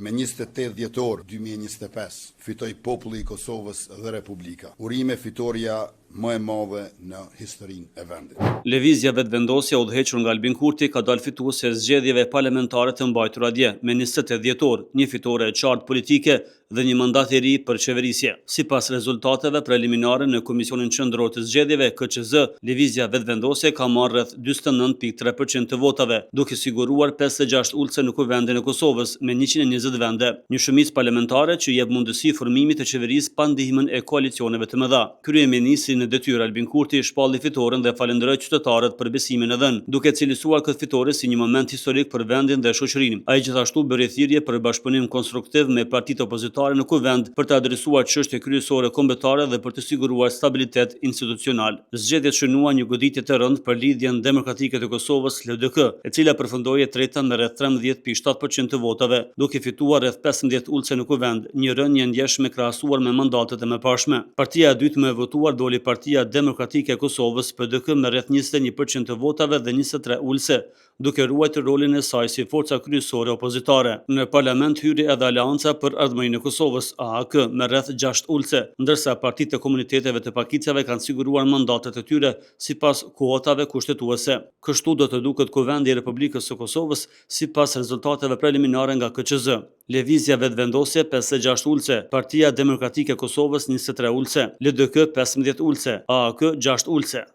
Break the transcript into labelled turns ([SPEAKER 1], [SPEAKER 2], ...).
[SPEAKER 1] Me 28 dhjetor 2025 fitoi populli I Kosovës dhe Republika. Urime fitoria më e madhe në historinë e vendit.
[SPEAKER 2] Lëvizja vetëvendosja udhëhequr nga Albin Kurti ka dalë fituese e zgjedhjeve parlamentare të mbajtura dje, me 28 dhjetor, një fitore e qartë politike dhe një mandat I ri për qeverisje. Sipas rezultateve preliminare në Komisionin Qendror të Zgjedhjeve KQZ, lëvizja vetëvendosje ka marrë rreth 49.3% të votave, duke siguruar 56 ulse në kuvendin e Kosovës me 120 vende, një shumicë parlamentare që jep mundësi formimit të qeverisë pa ndihmën e koalicioneve të mëdha. Kryeministri në detyrë Albin Kurti shpalli fitoren dhe falenderoi qytetarët për besimin e dhënë, duke cilësuar këtë fitore si një moment historik për vendin dhe shoqërinë. Ai gjithashtu bëri thirrje për bashkëpunim konstruktiv me partitë opozitare në kuvend për të adresuar çështje kryesore kombëtare dhe për të siguruar stabilitet institucional. Zgjedhjet shënuan një goditje të rëndë për Lidhjen Demokratike të Kosovës LDK, e cila përfundoi e treta me rreth 13.7% të votave, duke fituar rreth 15 ulse në kuvend, një rënje ndjeshme krahasuar me mandatet e mëparshme. Partia e dytë më e votuar doli Partia Demokratike e Kosovës PDK me rreth 21% të votave dhe 23 ulse, duke ruajtur rolin e saj si forca kryesore opozitare. Në parlament hyri edhe Aleanca për Ardhmërinë e Kosovës AAK me rreth 6 ulse, ndërsa partitë e komuniteteve të pakicave kanë siguruar mandatet e tyre sipas kuotave kushtetuese. Kështu do të duket kuvendi I Republikës së Kosovës sipas rezultateve preliminare nga KQZ. Lëvizja vetëvendosje 56 ulse, Partia Demokratike e Kosovës 23 ulse, LDK 15 ulse, AAK 6 ulse.